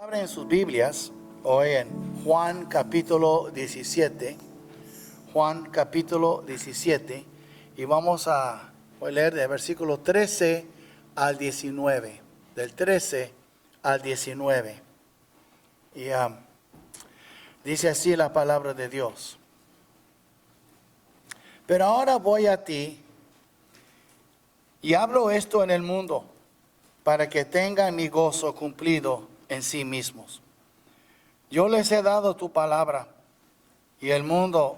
Abren sus Biblias hoy en Juan capítulo 17. Juan capítulo 17. Y voy a leer del versículo 13 al 19. Del 13 al 19. Y dice así la palabra de Dios. Pero ahora voy a ti y hablo esto en el mundo, para que tengan mi gozo cumplido en sí mismos. Yo les he dado tu palabra, y el mundo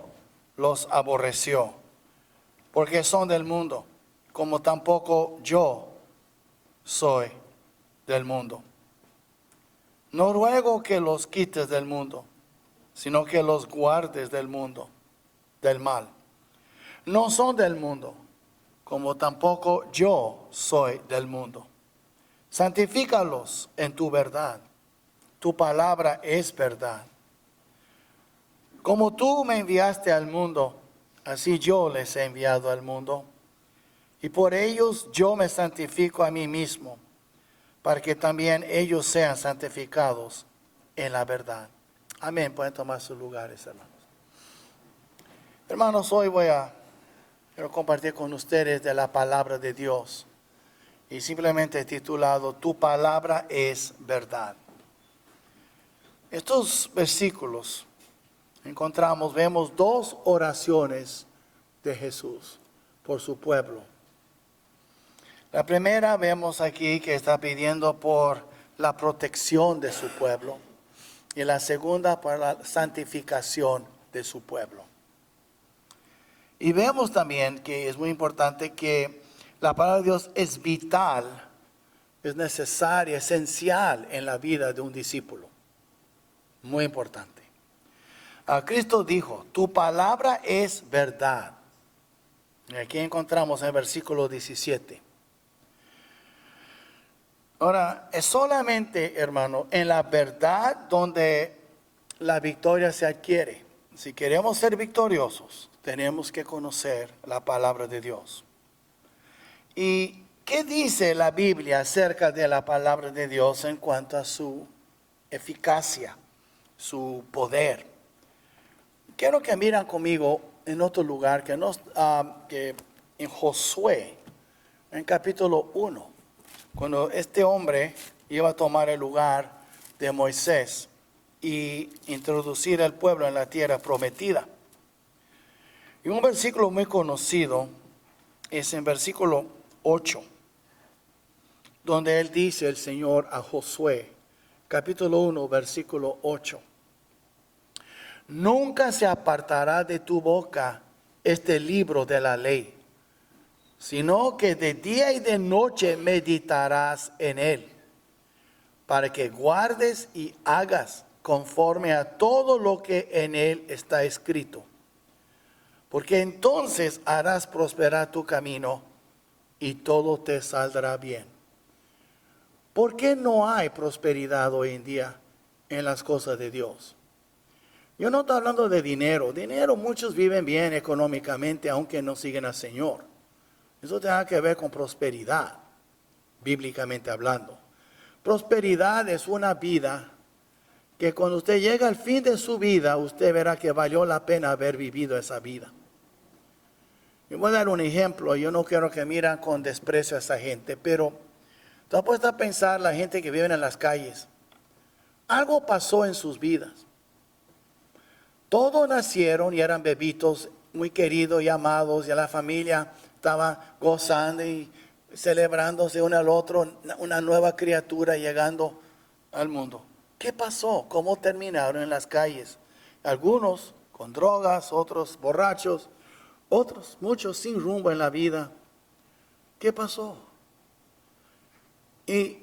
los aborreció, porque son del mundo, como tampoco yo soy del mundo. No ruego que los quites del mundo, sino que los guardes del mundo, del mal. No son del mundo, como tampoco yo soy del mundo. Santifícalos en tu verdad. Tu palabra es verdad. Como tú me enviaste al mundo, así yo les he enviado al mundo. Y por ellos yo me santifico a mí mismo, para que también ellos sean santificados en la verdad. Amén. Pueden tomar sus lugares, hermanos. Hermanos, hoy quiero compartir con ustedes de la palabra de Dios. Y simplemente titulado, Tu palabra es verdad. Estos versículos vemos dos oraciones de Jesús por su pueblo. La primera vemos aquí que está pidiendo por la protección de su pueblo. Y la segunda por la santificación de su pueblo. Y vemos también que es muy importante que la palabra de Dios es vital, es necesaria, esencial en la vida de un discípulo. Muy importante. Cristo dijo, tu palabra es verdad. Y aquí encontramos en el versículo 17. Ahora, es solamente, hermano, en la verdad donde la victoria se adquiere. Si queremos ser victoriosos, tenemos que conocer la palabra de Dios. ¿Y qué dice la Biblia acerca de la palabra de Dios en cuanto a su eficacia, su poder? Quiero que miren conmigo en otro lugar que en Josué, en capítulo 1, cuando este hombre iba a tomar el lugar de Moisés y introducir al pueblo en la tierra prometida. Y un versículo muy conocido es en versículo 8, donde él dice el Señor a Josué, capítulo 1, versículo 8. Nunca se apartará de tu boca este libro de la ley, sino que de día y de noche meditarás en él, para que guardes y hagas conforme a todo lo que en él está escrito. Porque entonces harás prosperar tu camino y todo te saldrá bien. ¿Por qué no hay prosperidad hoy en día en las cosas de Dios? Yo no estoy hablando de dinero. Dinero, muchos viven bien económicamente aunque no siguen al Señor. Eso tiene que ver con prosperidad, bíblicamente hablando. Prosperidad es una vida que cuando usted llega al fin de su vida, usted verá que valió la pena haber vivido esa vida. Yo voy a dar un ejemplo. Yo no quiero que miren con desprecio a esa gente, pero tú has puesto a pensar la gente que vive en las calles. Algo pasó en sus vidas. Todos nacieron y eran bebitos muy queridos y amados, y la familia estaba gozando y celebrándose uno al otro, una nueva criatura llegando al mundo. ¿Qué pasó? ¿Cómo terminaron en las calles? Algunos con drogas, otros borrachos, otros muchos sin rumbo en la vida. ¿Qué pasó? Y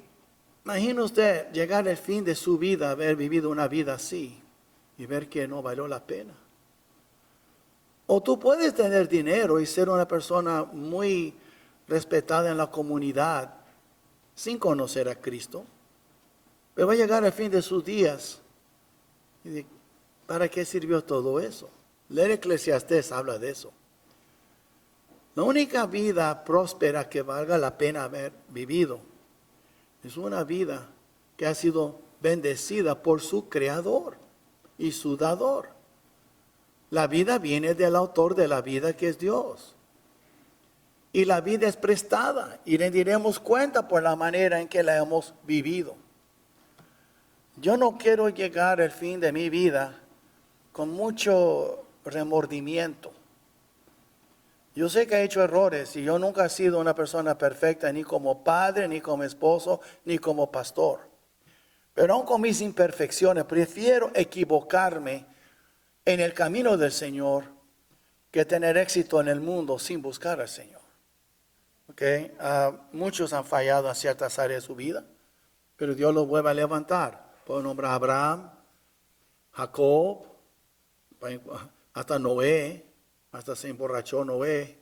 imagina usted llegar al fin de su vida, haber vivido una vida así y ver que no valió la pena. O tú puedes tener dinero y ser una persona muy respetada en la comunidad sin conocer a Cristo. Pero va a llegar al fin de sus días y dice, ¿para qué sirvió todo eso? Leer Eclesiastés habla de eso. La única vida próspera que valga la pena haber vivido es una vida que ha sido bendecida por su creador y su dador. La vida viene del autor de la vida, que es Dios. Y la vida es prestada y le diremos cuenta por la manera en que la hemos vivido. Yo no quiero llegar al fin de mi vida con mucho remordimiento. Yo sé que he hecho errores y yo nunca he sido una persona perfecta, ni como padre, ni como esposo, ni como pastor. Pero aun con mis imperfecciones, prefiero equivocarme en el camino del Señor que tener éxito en el mundo sin buscar al Señor. Okay. Muchos han fallado en ciertas áreas de su vida, pero Dios los vuelve a levantar. Puedo nombrar a Abraham, Jacob, hasta Noé, hasta se emborrachó Noé.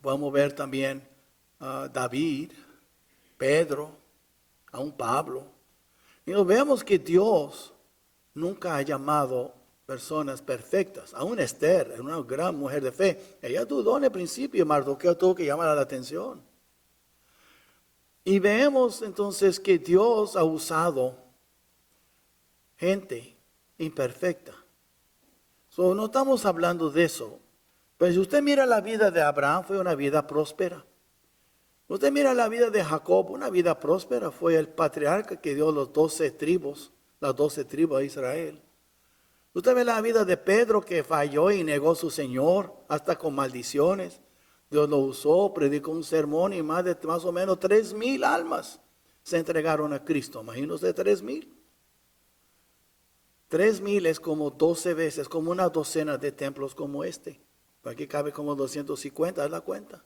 Podemos ver también a David, Pedro, aún Pablo. Y nos vemos que Dios nunca ha llamado personas perfectas. Aún Esther, una gran mujer de fe, ella dudó en el principio y Mardoqueo tuvo que llamar la atención. Y vemos entonces que Dios ha usado gente imperfecta. No estamos hablando de eso. Pero si usted mira la vida de Abraham, fue una vida próspera. Usted mira la vida de Jacob, una vida próspera. Fue el patriarca que dio las 12 tribus de Israel. Usted ve la vida de Pedro, que falló y negó a su Señor, hasta con maldiciones. Dios lo usó, predicó un sermón y más o menos 3,000 almas se entregaron a Cristo. Imagínense 3,000. 3,000 es como 12 veces, como una docena de templos como este. Aquí cabe como 250, haz la cuenta.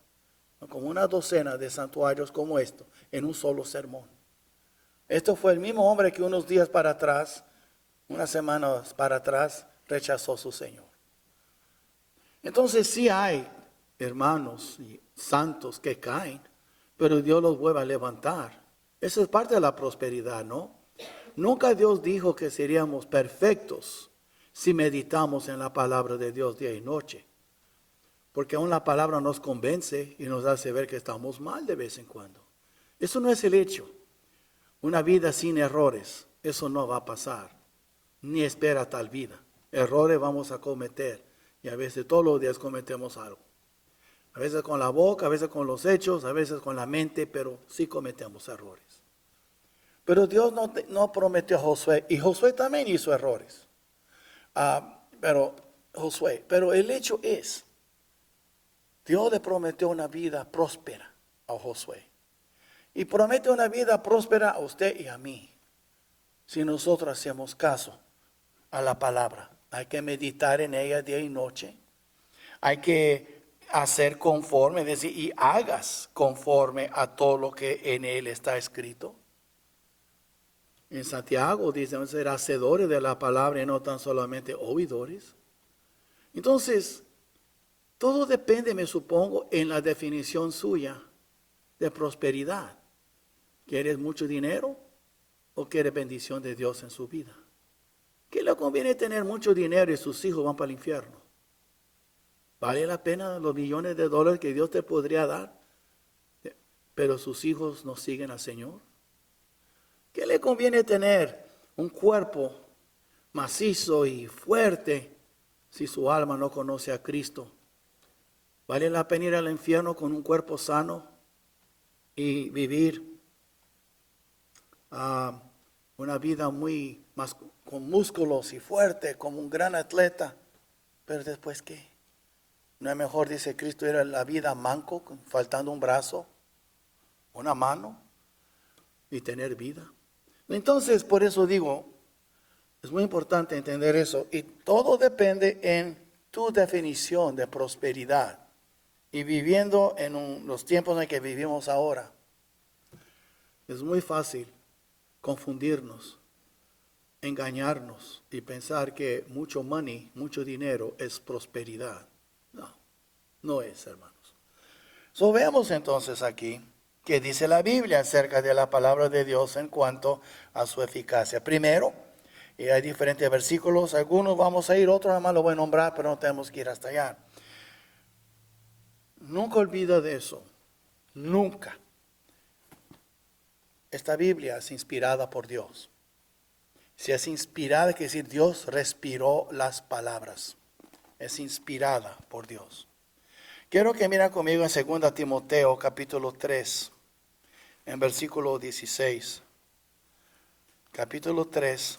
Como una docena de santuarios como esto, en un solo sermón. Esto fue el mismo hombre que unos días para atrás, unas semanas para atrás, rechazó a su Señor. Entonces sí hay hermanos y santos que caen, pero Dios los vuelve a levantar. Eso es parte de la prosperidad, ¿no? Nunca Dios dijo que seríamos perfectos si meditamos en la palabra de Dios día y noche. Porque aún la palabra nos convence y nos hace ver que estamos mal de vez en cuando. Eso no es el hecho. Una vida sin errores, eso no va a pasar. Ni espera tal vida. Errores vamos a cometer. Y a veces todos los días cometemos algo. A veces con la boca, a veces con los hechos, a veces con la mente, pero sí cometemos errores. Pero Dios no prometió a Josué, y Josué también hizo errores. Pero el hecho es, Dios le prometió una vida próspera a Josué. Y promete una vida próspera a usted y a mí, si nosotros hacemos caso a la palabra. Hay que meditar en ella día y noche. Hay que hacer conforme, es decir, y hagas conforme a todo lo que en él está escrito. En Santiago dice, ser hacedores de la palabra y no tan solamente oidores. Entonces, todo depende, me supongo, en la definición suya de prosperidad. ¿Quieres mucho dinero o quieres bendición de Dios en su vida? ¿Qué le conviene tener mucho dinero y sus hijos van para el infierno? ¿Vale la pena los millones de dólares que Dios te podría dar, pero sus hijos no siguen al Señor? ¿Qué le conviene tener un cuerpo macizo y fuerte si su alma no conoce a Cristo? ¿Vale la pena ir al infierno con un cuerpo sano y vivir una vida muy más con músculos y fuerte, como un gran atleta? Pero después, ¿qué? ¿No es mejor, dice Cristo, ir a la vida manco, faltando un brazo, una mano, y tener vida? Entonces, por eso digo, es muy importante entender eso. Y todo depende en tu definición de prosperidad. Y viviendo en los tiempos en que vivimos ahora, es muy fácil confundirnos, engañarnos y pensar que mucho money, mucho dinero es prosperidad. No, no es, hermanos. Veamos entonces aquí que dice la Biblia acerca de la palabra de Dios en cuanto a su eficacia. Primero, y hay diferentes versículos, algunos vamos a ir, otros nada más lo voy a nombrar, pero no tenemos que ir hasta allá. Nunca olvida de eso, nunca. esta Biblia es inspirada por Dios. Si es inspirada, quiere decir Dios respiró las palabras. Es inspirada por Dios. Quiero que miren conmigo en 2 Timoteo capítulo 3, en versículo 16. Capítulo 3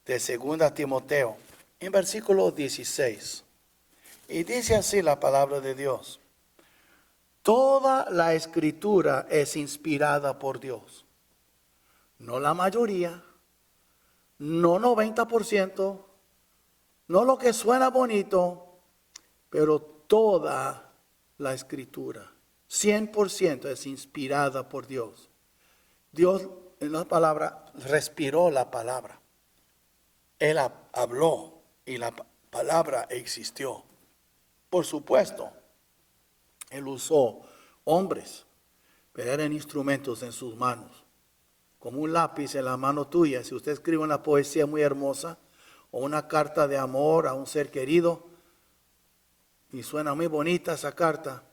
de 2 Timoteo, en versículo 16. Y dice así la palabra de Dios. Toda la escritura es inspirada por Dios. No la mayoría, no 90%, no lo que suena bonito, pero toda la escritura, 100% es inspirada por Dios. Dios, en la palabra, respiró la palabra. Él habló y la palabra existió. Por supuesto, Él usó hombres, pero eran instrumentos en sus manos. Como un lápiz en la mano tuya. Si usted escribe una poesía muy hermosa o una carta de amor a un ser querido y suena muy bonita esa carta,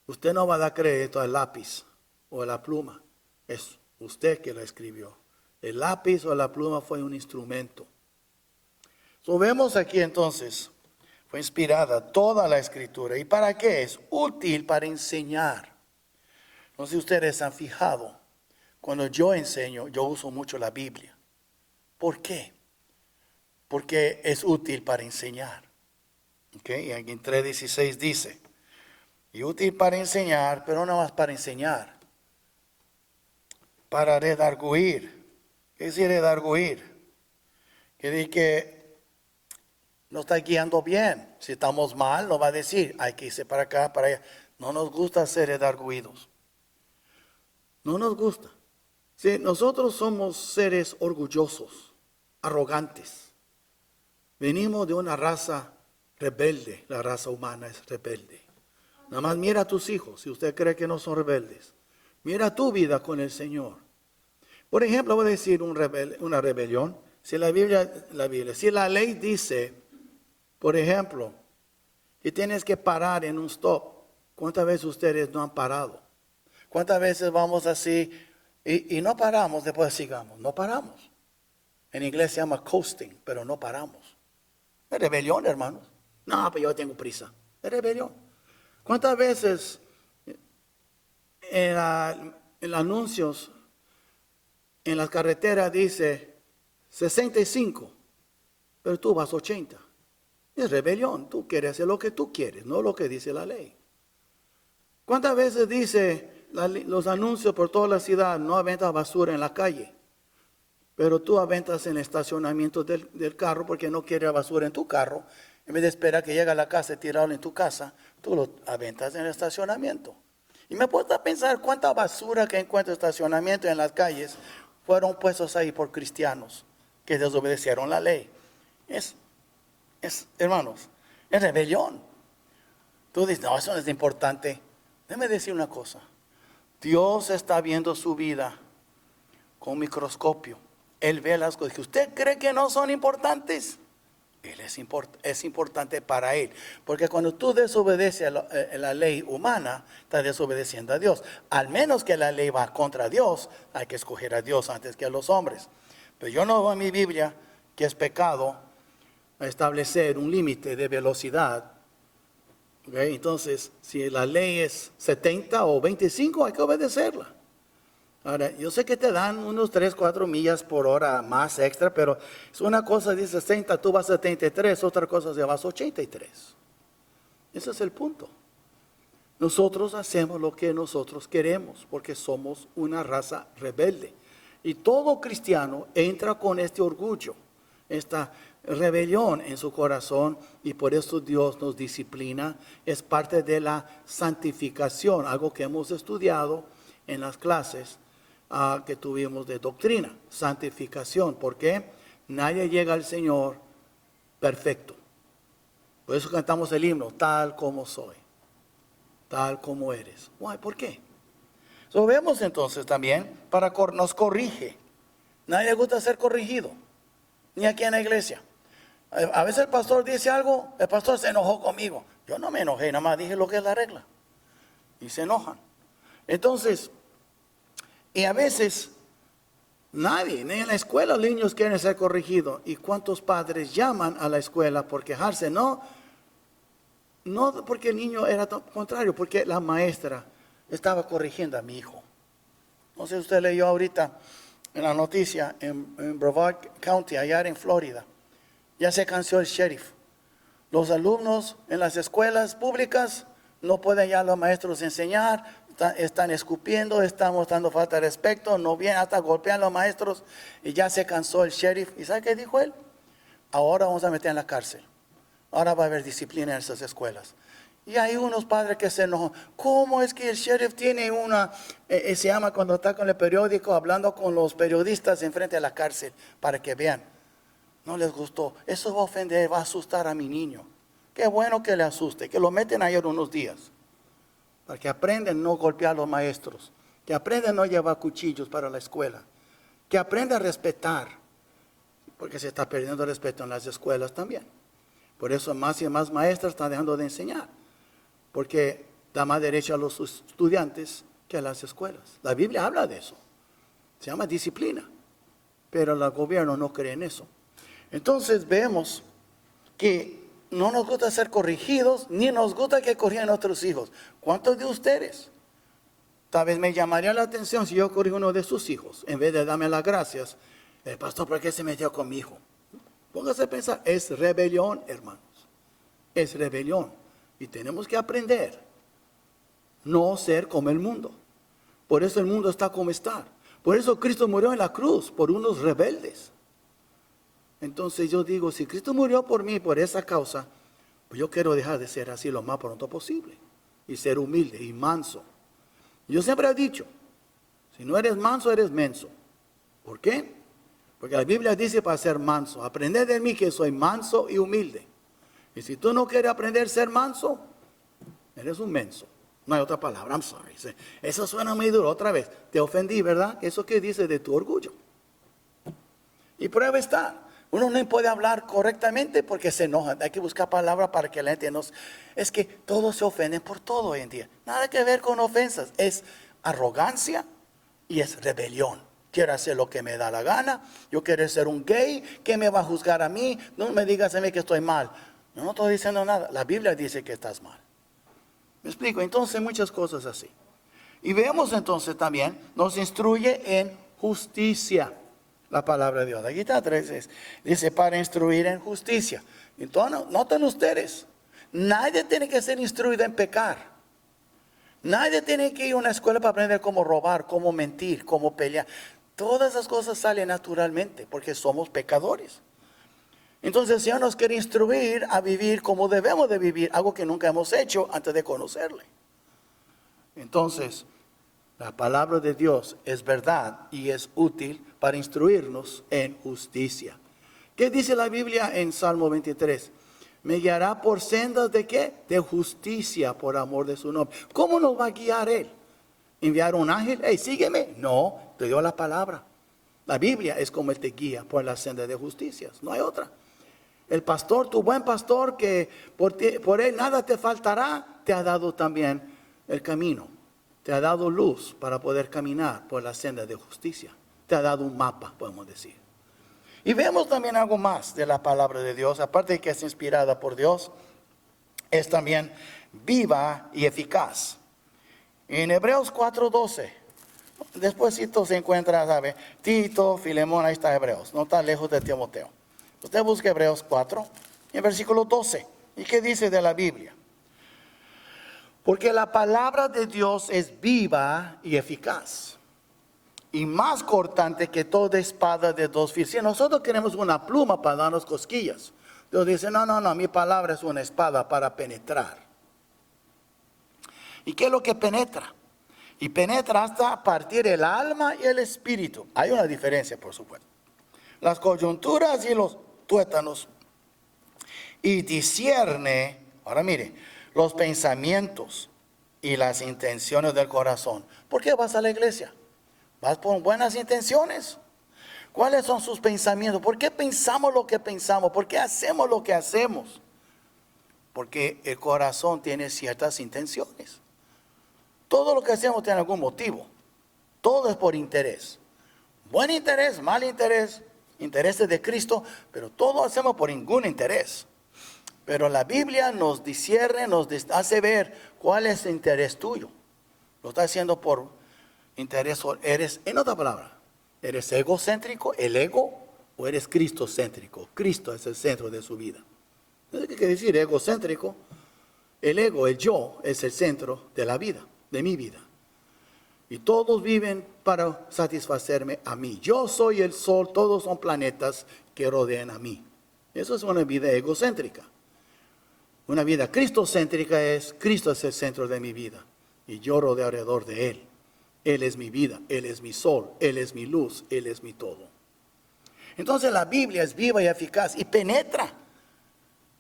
usted no va a dar crédito al lápiz o a la pluma. Es usted que la escribió. El lápiz o la pluma fue un instrumento. Vemos aquí entonces, fue inspirada toda la escritura. ¿Y para qué es? Útil para enseñar. No sé si ustedes han fijado. Cuando yo enseño, yo uso mucho la Biblia. ¿Por qué? Porque es útil para enseñar. Y aquí en 3:16 dice, y útil para enseñar, pero no más para enseñar. Para redarguir. ¿Qué es decir redarguir? Quiere decir que nos está guiando bien. Si estamos mal, nos va a decir, hay que irse para acá, para allá. No nos gusta ser redarguidos. No nos gusta. Sí, nosotros somos seres orgullosos, arrogantes. Venimos de una raza rebelde. La raza humana es rebelde. Nada más mira a tus hijos, si usted cree que no son rebeldes. Mira tu vida con el Señor. Por ejemplo, voy a decir una rebelión. Si si la ley dice, por ejemplo, que tienes que parar en un stop, ¿cuántas veces ustedes no han parado? ¿Cuántas veces vamos así y no paramos, después sigamos? No paramos. En inglés se llama coasting, pero no paramos. Es rebelión, hermanos. No, pero yo tengo prisa. Es rebelión. ¿Cuántas veces en anuncios en las carreteras dice 65, pero tú vas 80? Es rebelión. Tú quieres hacer lo que tú quieres, no lo que dice la ley. ¿Cuántas veces dice los anuncios por toda la ciudad, no aventas basura en la calle, pero tú aventas en el estacionamiento del carro porque no quieres basura en tu carro? En vez de esperar que llegue a la casa y tirarlo en tu casa, tú lo aventas en el estacionamiento. Y me puedo pensar cuánta basura que encuentro en estacionamiento en las calles fueron puestos ahí por cristianos que desobedecieron la ley. Hermanos, es rebelión. Tú dices, no, eso no es importante. Déjame decir una cosa. Dios está viendo su vida con microscopio. Él ve las cosas que usted cree que no son importantes. Él es importante para Él. Porque cuando tú desobedeces la ley humana, estás desobedeciendo a Dios. Al menos que la ley va contra Dios, hay que escoger a Dios antes que a los hombres. Pero yo no veo en mi Biblia que es pecado establecer un límite de velocidad. Entonces, si la ley es 70 o 25, hay que obedecerla. Ahora, yo sé que te dan unos 3, 4 millas por hora más extra, pero es una cosa dice 60, tú vas a 73, otra cosa se vas a 83. Ese es el punto. Nosotros hacemos lo que nosotros queremos, porque somos una raza rebelde. Y todo cristiano entra con este orgullo, esta rebelión en su corazón, y por eso Dios nos disciplina. Es parte de la santificación, algo que hemos estudiado en las clases que tuvimos de doctrina. Santificación, porque nadie llega al Señor perfecto. Por eso cantamos el himno, tal como soy, tal como eres. ¿Por qué? Vemos entonces también, nos corrige. Nadie le gusta ser corrigido, ni aquí en la iglesia. A veces el pastor dice algo, el pastor se enojó conmigo. Yo no me enojé, nada más dije lo que es la regla. Y se enojan. Entonces, y a veces Nadie, ni en la escuela los niños quieren ser corregidos. ¿Y cuántos padres llaman a la escuela por quejarse? No porque el niño era contrario, porque la maestra estaba corrigiendo a mi hijo. No sé si usted leyó ahorita en la noticia en Brevard County, allá en Florida. Ya se cansó el sheriff. Los alumnos en las escuelas públicas no pueden ya los maestros enseñar, están escupiendo, están mostrando falta de respeto, no vienen, hasta golpean a los maestros, y ya se cansó el sheriff. ¿Y sabe qué dijo él? Ahora vamos a meter en la cárcel. Ahora va a haber disciplina en esas escuelas. Y hay unos padres que se enojan. ¿Cómo es que el sheriff tiene se llama cuando está con el periódico, hablando con los periodistas enfrente de la cárcel, para que vean? No les gustó. Eso va a ofender, va a asustar a mi niño. Qué bueno que le asuste, que lo meten ayer unos días. Para que aprendan no golpear a los maestros. Que aprendan no llevar cuchillos para la escuela. Que aprendan a respetar. Porque se está perdiendo el respeto en las escuelas también. Por eso más y más maestras están dejando de enseñar. Porque da más derecho a los estudiantes que a las escuelas. La Biblia habla de eso. Se llama disciplina. Pero el gobierno no cree en eso. Entonces vemos que no nos gusta ser corregidos, ni nos gusta que corrijan a nuestros hijos. ¿Cuántos de ustedes? Tal vez me llamaría la atención si yo corrijo a uno de sus hijos, en vez de darme las gracias. El pastor, ¿por qué se metió con mi hijo? Póngase a pensar, es rebelión, hermanos. Es rebelión. Y tenemos que aprender no ser como el mundo. Por eso el mundo está como está. Por eso Cristo murió en la cruz, por unos rebeldes. Entonces yo digo, si Cristo murió por mí, por esa causa, pues yo quiero dejar de ser así lo más pronto posible. Y ser humilde y manso. Yo siempre he dicho, si no eres manso, eres menso. ¿Por qué? Porque la Biblia dice para ser manso, aprended de mí que soy manso y humilde. Y si tú no quieres aprender a ser manso, eres un menso. No hay otra palabra, I'm sorry. Eso suena muy duro otra vez. Te ofendí, ¿verdad? ¿Eso qué dice de tu orgullo? Y prueba está. Uno no puede hablar correctamente porque se enoja. Hay que buscar palabras para que la gente no... Es que todos se ofenden por todo hoy en día. Nada que ver con ofensas. Es arrogancia y es rebelión. Quiero hacer lo que me da la gana. Yo quiero ser un gay. ¿Qué me va a juzgar a mí? No me digas a mí que estoy mal. Yo no estoy diciendo nada. La Biblia dice que estás mal. ¿Me explico? Entonces muchas cosas así. Y vemos entonces también, nos instruye en justicia. La palabra de Dios. Aquí está 3. Dice para instruir en justicia. Entonces, noten ustedes. Nadie tiene que ser instruido en pecar. Nadie tiene que ir a una escuela para aprender cómo robar, cómo mentir, cómo pelear. Todas esas cosas salen naturalmente porque somos pecadores. Entonces el Señor nos quiere instruir a vivir como debemos de vivir. Algo que nunca hemos hecho antes de conocerle. Entonces, la palabra de Dios es verdad y es útil para instruirnos en justicia. ¿Qué dice la Biblia en Salmo 23? Me guiará por sendas de ¿qué? De justicia por amor de su nombre. ¿Cómo nos va a guiar Él? ¿Enviar un ángel? Hey, sígueme. No, te dio la palabra. La Biblia es como Él te guía por la senda de justicia. No hay otra. El pastor, tu buen pastor, que por Él nada te faltará, te ha dado también el camino. Te ha dado luz para poder caminar por la senda de justicia. Te ha dado un mapa, podemos decir. Y vemos también algo más de la palabra de Dios. Aparte de que es inspirada por Dios, es también viva y eficaz. En Hebreos 4:12, despuésito se encuentra, ¿sabe? Tito, Filemón, ahí está Hebreos. No está lejos de Timoteo. Usted busca Hebreos 4, en versículo 12. ¿Y qué dice de la Biblia? Porque la palabra de Dios es viva y eficaz. Y más cortante que toda espada de dos filos. Si nosotros queremos una pluma para darnos cosquillas, Dios dice, no, mi palabra es una espada para penetrar. ¿Y qué es lo que penetra? Y penetra hasta partir el alma y el espíritu. Hay una diferencia, por supuesto. Las coyunturas y los tuétanos. Y discierne, ahora mire, los pensamientos y las intenciones del corazón. ¿Por qué vas a la iglesia? ¿Vas por buenas intenciones? ¿Cuáles son sus pensamientos? ¿Por qué pensamos lo que pensamos? ¿Por qué hacemos lo que hacemos? Porque el corazón tiene ciertas intenciones. Todo lo que hacemos tiene algún motivo. Todo es por interés. Buen interés, mal interés, intereses de Cristo, pero todo hacemos por ningún interés. Pero la Biblia nos discierne, nos hace ver cuál es el interés tuyo. Lo está haciendo por interés, o eres, en otra palabra, ¿eres egocéntrico, el ego, o eres cristocéntrico? Cristo es el centro de su vida. ¿Qué quiere decir egocéntrico? El ego, el yo, es el centro de la vida, de mi vida. Y todos viven para satisfacerme a mí. Yo soy el sol, todos son planetas que rodean a mí. Eso es una vida egocéntrica. Una vida cristocéntrica es, Cristo es el centro de mi vida. Y yo rodeo alrededor de Él. Él es mi vida, Él es mi sol, Él es mi luz, Él es mi todo. Entonces la Biblia es viva y eficaz y penetra.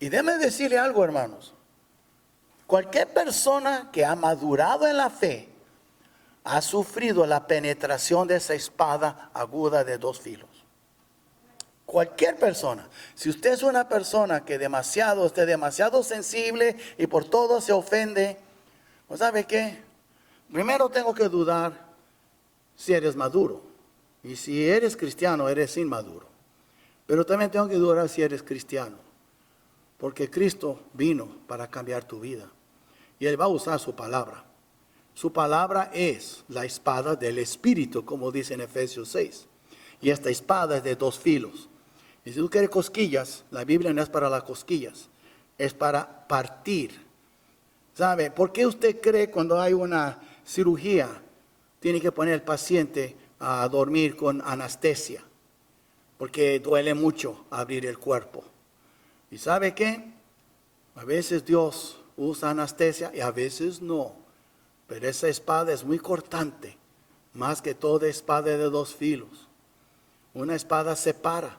Y déjeme decirle algo, hermanos. Cualquier persona que ha madurado en la fe ha sufrido la penetración de esa espada aguda de dos filos. Cualquier persona. Si usted es una persona que esté demasiado sensible y por todo se ofende, pues ¿sabe qué? Primero tengo que dudar si eres maduro. Y si eres cristiano, eres inmaduro. Pero también tengo que dudar si eres cristiano. Porque Cristo vino para cambiar tu vida. Y Él va a usar su palabra. Su palabra es la espada del Espíritu, como dice en Efesios 6. Y esta espada es de dos filos. Y si tú quieres cosquillas, la Biblia no es para las cosquillas, es para partir. ¿Sabe? ¿Por qué usted cree cuando hay una cirugía, tiene que poner al paciente a dormir con anestesia? Porque duele mucho abrir el cuerpo. ¿Y sabe qué? A veces Dios usa anestesia y a veces no. Pero esa espada es muy cortante, más que toda espada de dos filos. Una espada separa.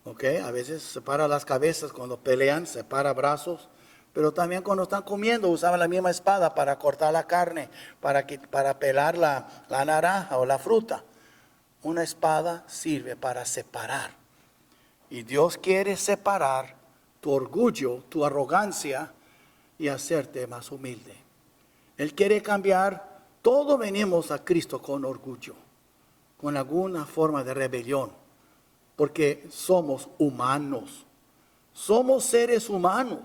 ¿Ok? A veces separa las cabezas cuando pelean, separa brazos. Pero también cuando están comiendo usaban la misma espada para cortar la carne, para pelar la naranja o la fruta. Una espada sirve para separar. Y Dios quiere separar tu orgullo, tu arrogancia y hacerte más humilde. Él quiere cambiar. Todos venimos a Cristo con orgullo, con alguna forma de rebelión, porque somos humanos. Somos seres humanos.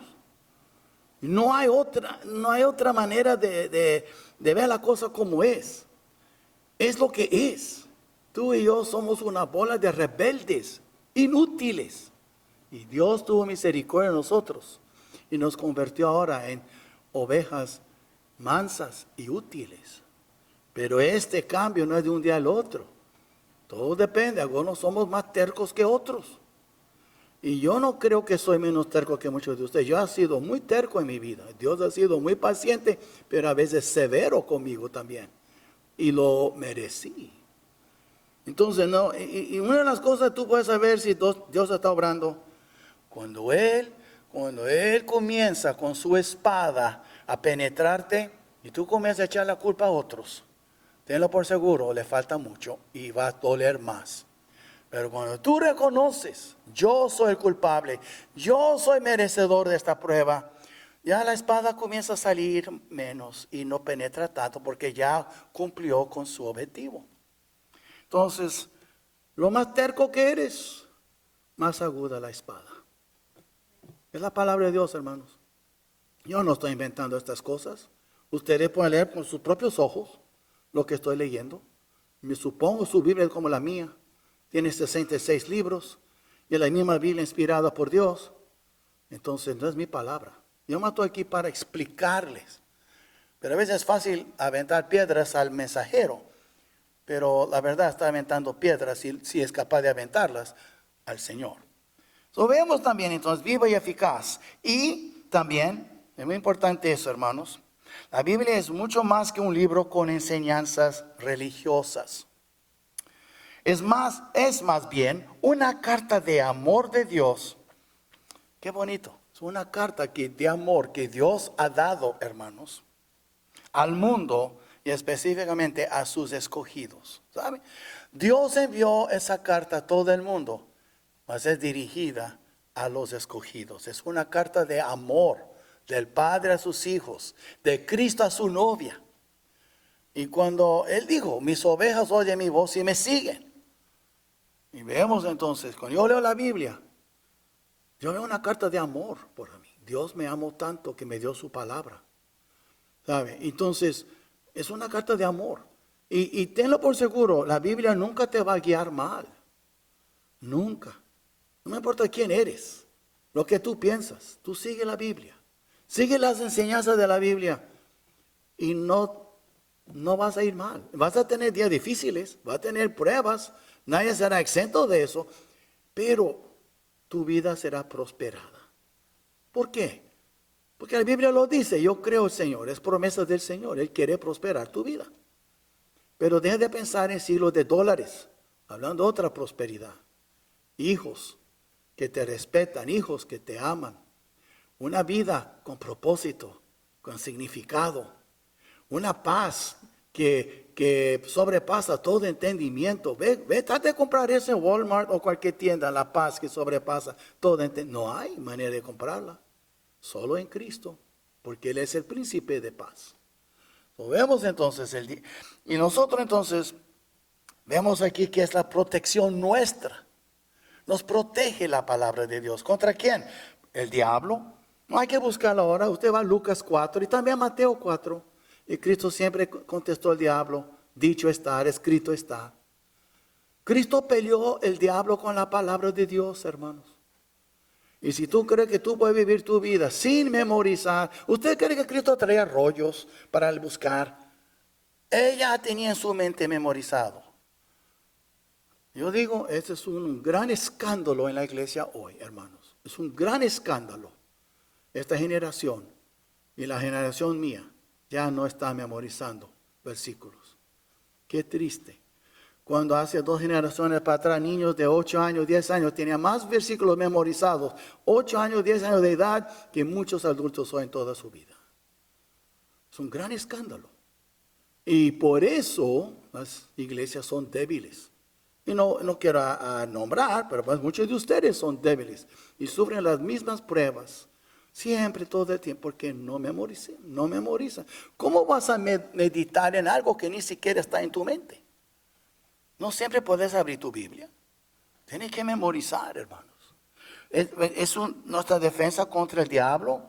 No hay otra manera de ver la cosa como es. Es lo que es. Tú y yo somos una bola de rebeldes, inútiles. Y Dios tuvo misericordia de nosotros y nos convirtió ahora en ovejas mansas y útiles. Pero este cambio no es de un día al otro. Todo depende. Algunos somos más tercos que otros. Y yo no creo que soy menos terco que muchos de ustedes. Yo he sido muy terco en mi vida. Dios ha sido muy paciente, pero a veces severo conmigo también. Y lo merecí. Entonces, no, y una de las cosas tú puedes saber si Dios está obrando. Cuando Él comienza con su espada a penetrarte y tú comienzas a echar la culpa a otros, tenlo por seguro, le falta mucho y va a doler más. Pero cuando tú reconoces, yo soy el culpable, yo soy merecedor de esta prueba, ya la espada comienza a salir menos y no penetra tanto porque ya cumplió con su objetivo. Entonces, lo más terco que eres, más aguda la espada. Es la palabra de Dios, hermanos. Yo no estoy inventando estas cosas. Ustedes pueden leer con sus propios ojos lo que estoy leyendo. Me supongo su Biblia es como la mía. Tiene 66 libros y es la misma Biblia inspirada por Dios. Entonces no es mi palabra. Yo no estoy aquí para explicarles. Pero a veces es fácil aventar piedras al mensajero. Pero la verdad está aventando piedras si es capaz de aventarlas al Señor. So, vemos también entonces viva y eficaz. Y también, es muy importante eso, hermanos. La Biblia es mucho más que un libro con enseñanzas religiosas. Es más bien una carta de amor de Dios. Qué bonito. Es una carta de amor que Dios ha dado, hermanos, al mundo y específicamente a sus escogidos. ¿Sabe? Dios envió esa carta a todo el mundo, mas es dirigida a los escogidos. Es una carta de amor del Padre a sus hijos, de Cristo a su novia. Y cuando Él dijo, mis ovejas oyen mi voz y me siguen. Y vemos entonces, cuando yo leo la Biblia, yo veo una carta de amor por mí. Dios me amó tanto que me dio su palabra. ¿Sabe? Entonces, es una carta de amor. Y tenlo por seguro, la Biblia nunca te va a guiar mal. Nunca. No me importa quién eres, lo que tú piensas. Tú sigue la Biblia. Sigue las enseñanzas de la Biblia. Y no vas a ir mal. Vas a tener días difíciles, vas a tener pruebas. Nadie será exento de eso. Pero tu vida será prosperada. ¿Por qué? Porque la Biblia lo dice. Yo creo, Señor, es promesa del Señor. Él quiere prosperar tu vida. Pero deja de pensar en siglos de dólares, hablando de otra prosperidad. Hijos que te respetan, hijos que te aman. Una vida con propósito, con significado. Una paz que sobrepasa todo entendimiento. Trate de comprar eso en Walmart o cualquier tienda, la paz que sobrepasa todo entendimiento. No hay manera de comprarla, solo en Cristo, porque Él es el príncipe de paz. Lo vemos entonces, y nosotros entonces vemos aquí que es la protección nuestra. Nos protege la palabra de Dios. ¿Contra quién? El diablo. No hay que buscarlo ahora. Usted va a Lucas 4 y también a Mateo 4. Y Cristo siempre contestó al diablo, dicho está, escrito está. Cristo peleó el diablo con la palabra de Dios, hermanos. Y si tú crees que tú puedes vivir tu vida sin memorizar, ¿usted cree que Cristo traía rollos para buscar? Ella tenía en su mente memorizado. Yo digo, este es un gran escándalo en la iglesia hoy, hermanos. Es un gran escándalo. Esta generación y la generación mía ya no está memorizando versículos. Qué triste. Cuando hace 2 generaciones para atrás, niños de 8 años, 10 años, tenían más versículos memorizados, 8 años, 10 años de edad, que muchos adultos hoy en toda su vida. Es un gran escándalo. Y por eso las iglesias son débiles. Y no quiero nombrar, pero pues muchos de ustedes son débiles y sufren las mismas pruebas. Siempre, todo el tiempo, porque no memorizan. ¿Cómo vas a meditar en algo que ni siquiera está en tu mente? No siempre puedes abrir tu Biblia. Tienes que memorizar, hermanos. Es nuestra defensa contra el diablo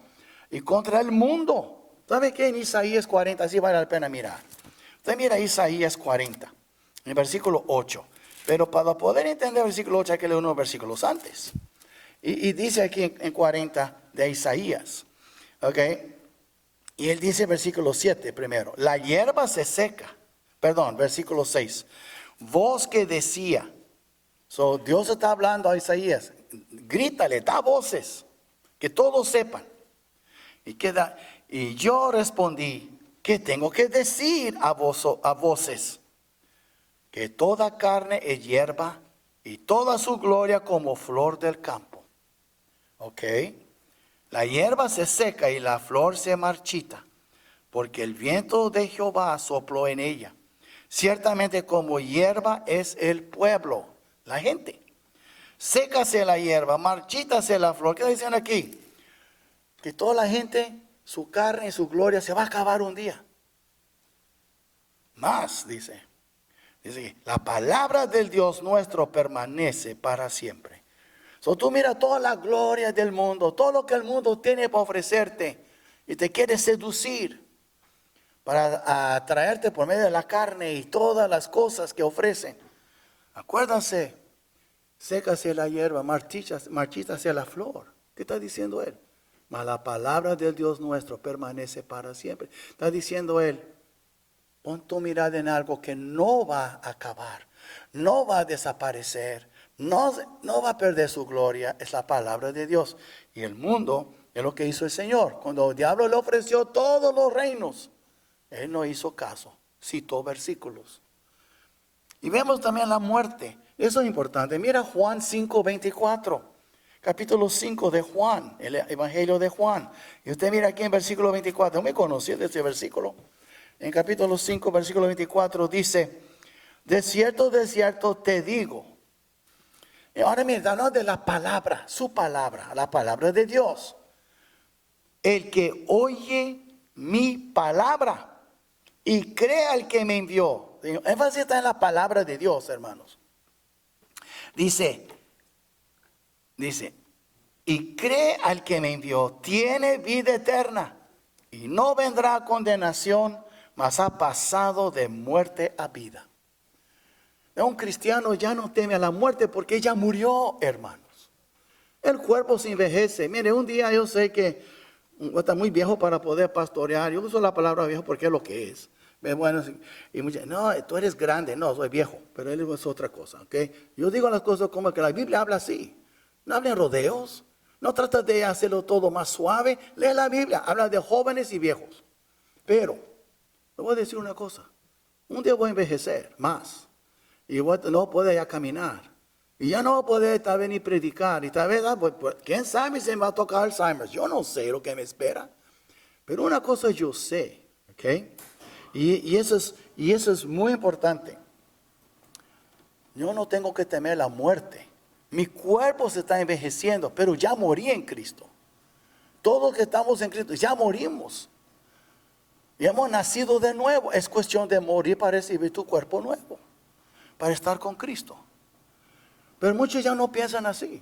y contra el mundo. ¿Sabe qué? En Isaías 40, así vale la pena mirar. Usted mira Isaías 40, en el versículo 8. Pero para poder entender el versículo 8 hay que leer unos versículos antes. Y dice aquí en 40 de Isaías. ¿Ok? Y él dice versículo 7 primero. La hierba se seca. Perdón, versículo 6. Voz que decía. Dios está hablando a Isaías. Grítale, da voces. Que todos sepan. Y yo respondí, ¿qué tengo que decir a voces? Que toda carne es hierba y toda su gloria como flor del campo. ¿Ok? La hierba se seca y la flor se marchita, porque el viento de Jehová sopló en ella. Ciertamente como hierba es el pueblo, la gente. Sécase la hierba, marchítase la flor. ¿Qué dicen aquí? Que toda la gente, su carne y su gloria se va a acabar un día. Más, dice que la palabra del Dios nuestro permanece para siempre. Tú mira toda la gloria del mundo, todo lo que el mundo tiene para ofrecerte y te quiere seducir para atraerte por medio de la carne y todas las cosas que ofrecen. Acuérdense, sécase la hierba, marchítase la flor. ¿Qué está diciendo él? Mas la palabra del Dios nuestro permanece para siempre. Está diciendo él, pon tu mirada en algo que no va a acabar, no va a desaparecer, no va a perder su gloria. Es la palabra de Dios. Y el mundo es lo que hizo el Señor. Cuando el diablo le ofreció todos los reinos, él no hizo caso, citó versículos. Y vemos también la muerte. Eso es importante. Mira Juan 5:24. Capítulo 5 de Juan, el Evangelio de Juan. Y usted mira aquí en versículo 24. ¿Me conocí de este versículo? En capítulo 5, versículo 24 dice, de cierto te digo. Y ahora mira, no de la palabra, su palabra, la palabra de Dios. El que oye mi palabra y cree al que me envió. El énfasis está en la palabra de Dios, hermanos. Dice, y cree al que me envió, tiene vida eterna y no vendrá a condenación, mas ha pasado de muerte a vida. Un cristiano ya no teme a la muerte porque ya murió, hermanos. El cuerpo se envejece. Mire, un día yo sé que está muy viejo para poder pastorear. Yo uso la palabra viejo porque es lo que es. Bueno, y muchos, no, tú eres grande. No, soy viejo, pero él es otra cosa, ¿ok? Yo digo las cosas como que la Biblia habla así. No habla en rodeos. No trata de hacerlo todo más suave. Lee la Biblia, habla de jóvenes y viejos. Pero, le voy a decir una cosa. Un día voy a envejecer más. Y no puedo ya caminar. Y ya no voy a poder tal vez ni predicar. Y tal vez, pues, quién sabe si me va a tocar Alzheimer. Yo no sé lo que me espera. Pero una cosa yo sé, ¿ok? Y eso es muy importante. Yo no tengo que temer la muerte. Mi cuerpo se está envejeciendo, pero ya morí en Cristo. Todos que estamos en Cristo, ya morimos. Y hemos nacido de nuevo. Es cuestión de morir para recibir tu cuerpo nuevo, para estar con Cristo. Pero muchos ya no piensan así.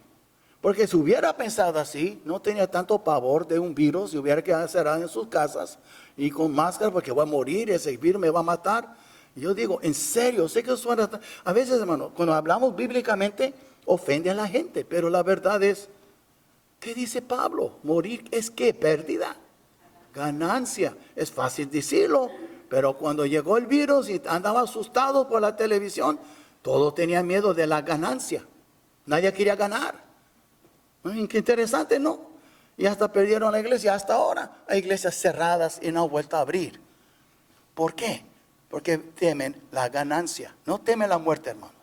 Porque si hubiera pensado así, no tenía tanto pavor de un virus, y hubiera quedado encerrado en sus casas y con máscara porque voy a morir, ese virus me va a matar. Y yo digo, en serio, sé que suena, a veces, hermano, cuando hablamos bíblicamente, ofende a la gente, pero la verdad es, ¿qué dice Pablo? Morir es ¿qué? Pérdida, ganancia. Es fácil decirlo, pero cuando llegó el virus y andaba asustado por la televisión, todos tenían miedo de la ganancia. Nadie quería ganar. Qué interesante, ¿no? Y hasta perdieron la iglesia. Hasta ahora hay iglesias cerradas y no han vuelto a abrir. ¿Por qué? Porque temen la ganancia. No temen la muerte, hermanos.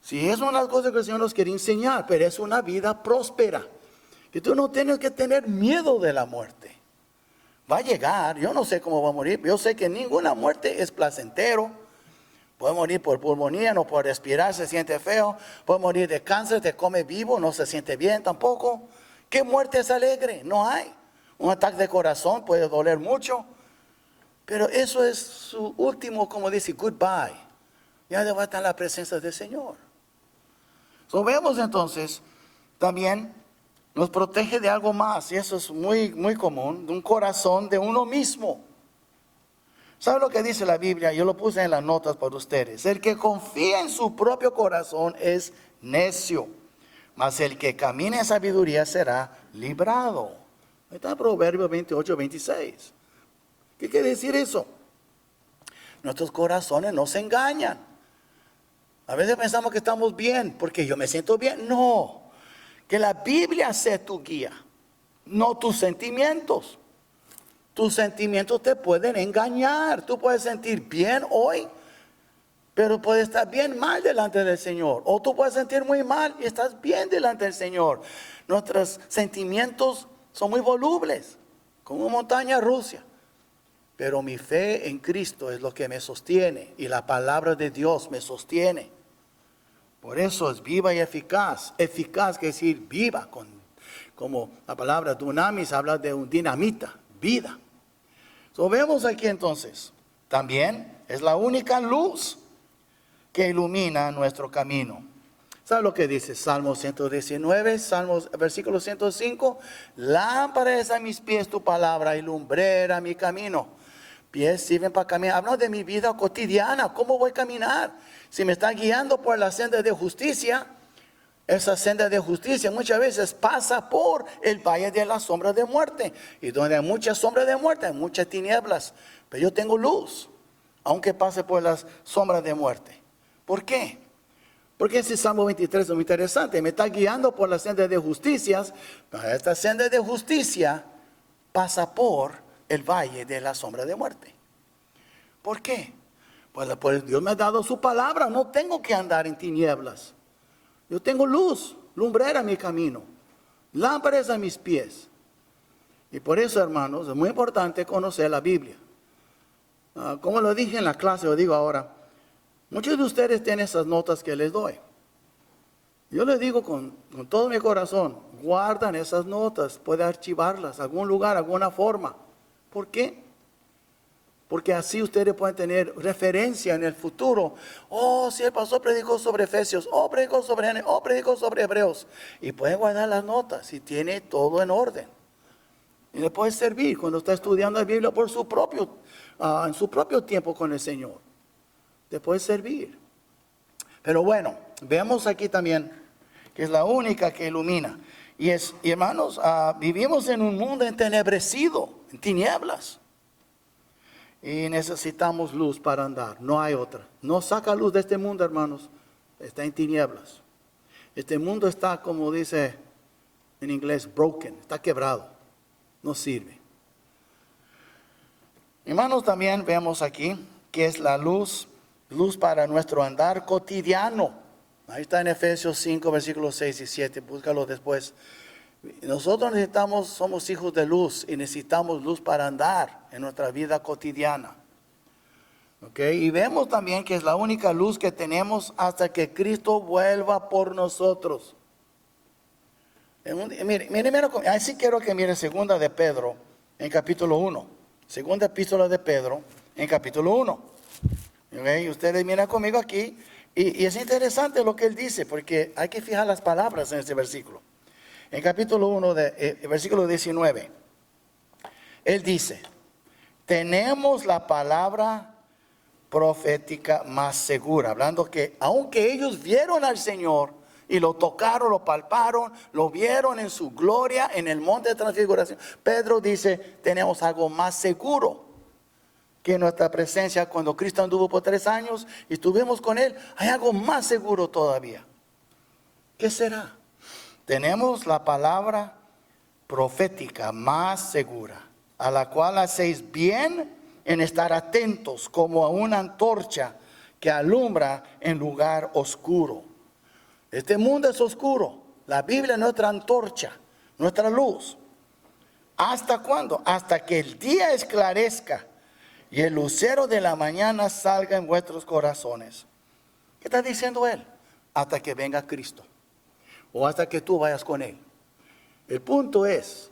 Sí, es una de las cosas que el Señor nos quiere enseñar, pero es una vida próspera. Que tú no tienes que tener miedo de la muerte. Va a llegar, yo no sé cómo va a morir. Yo sé que ninguna muerte es placentero. Puede morir por pulmonía, no puede respirar, se siente feo. Puede morir de cáncer, te come vivo, no se siente bien tampoco. ¿Qué muerte es alegre? No hay. Un ataque de corazón puede doler mucho. Pero eso es su último, como dice, goodbye. Ya va a estar en la presencia del Señor. Vemos entonces, también nos protege de algo más. Y eso es muy, muy común, de un corazón de uno mismo. ¿Sabe lo que dice la Biblia? Yo lo puse en las notas para ustedes. El que confía en su propio corazón es necio, mas el que camina en sabiduría será librado. Ahí está Proverbios 28, 26. ¿Qué quiere decir eso? Nuestros corazones no se engañan. A veces pensamos que estamos bien porque yo me siento bien. No, que la Biblia sea tu guía, no tus sentimientos. Tus sentimientos te pueden engañar. Tú puedes sentir bien hoy, pero puedes estar bien mal delante del Señor. O tú puedes sentir muy mal y estás bien delante del Señor. Nuestros sentimientos son muy volubles, como una montaña rusa. Pero mi fe en Cristo es lo que me sostiene y la palabra de Dios me sostiene. Por eso es viva y eficaz. Eficaz quiere decir viva, como la palabra dunamis habla de un dinamita, vida. Vemos aquí entonces, también es la única luz que ilumina nuestro camino. ¿Sabe lo que dice Salmo 119, versículo 105? Lámpara es a mis pies tu palabra y lumbrera mi camino. Pies sirven para caminar. Hablo de mi vida cotidiana. ¿Cómo voy a caminar? Si me está guiando por la senda de justicia, esa senda de justicia muchas veces pasa por el valle de la sombra de muerte. Y donde hay mucha sombra de muerte, hay muchas tinieblas. Pero yo tengo luz, aunque pase por las sombras de muerte. ¿Por qué? Porque ese Salmo 23 es muy interesante. Me está guiando por la senda de justicia. Esta senda de justicia pasa por el valle de la sombra de muerte. ¿Por qué? Pues Dios me ha dado su palabra. No tengo que andar en tinieblas. Yo tengo luz, lumbrera mi camino, lámparas a mis pies. Y por eso, hermanos, es muy importante conocer la Biblia. Como lo dije en la clase, lo digo ahora, muchos de ustedes tienen esas notas que les doy. Yo les digo con todo mi corazón, guardan esas notas, puede archivarlas, algún lugar, alguna forma. ¿Por qué? Porque así ustedes pueden tener referencia en el futuro. Oh, si el pastor predicó sobre Efesios, oh, predicó sobre Génesis, oh, predicó sobre Hebreos. Y pueden guardar las notas y tiene todo en orden. Y le puede servir cuando está estudiando la Biblia por su propio, en su propio tiempo con el Señor. Le puede servir. Pero bueno, veamos aquí también que es la única que ilumina. Y hermanos, vivimos en un mundo entenebrecido, en tinieblas. Y necesitamos luz para andar, no hay otra. No saca luz de este mundo, hermanos, está en tinieblas. Este mundo está, como dice en inglés, broken, está quebrado, no sirve. Hermanos, también vemos aquí que es la luz para nuestro andar cotidiano. Ahí está en Efesios 5, versículos 6 y 7, búscalo después. Nosotros somos hijos de luz y necesitamos luz para andar en nuestra vida cotidiana. ¿Okay? Y vemos también que es la única luz que tenemos hasta que Cristo vuelva por nosotros. Mire, así quiero que mire segunda de Pedro en capítulo 1. Segunda epístola de Pedro en capítulo 1. ¿Okay? Ustedes miran conmigo aquí y es interesante lo que él dice porque hay que fijar las palabras en este versículo. En capítulo 1, versículo 19, él dice, tenemos la palabra profética más segura. Hablando que aunque ellos vieron al Señor y lo tocaron, lo palparon, lo vieron en su gloria en el monte de transfiguración, Pedro dice, tenemos algo más seguro que nuestra presencia cuando Cristo anduvo por 3 años y estuvimos con Él. Hay algo más seguro todavía. ¿Qué será? Tenemos la palabra profética más segura, a la cual hacéis bien en estar atentos como a una antorcha que alumbra en lugar oscuro. Este mundo es oscuro. La Biblia es nuestra antorcha, nuestra luz. ¿Hasta cuándo? Hasta que el día esclarezca y el lucero de la mañana salga en vuestros corazones. ¿Qué está diciendo él? Hasta que venga Cristo. O hasta que tú vayas con Él. El punto es,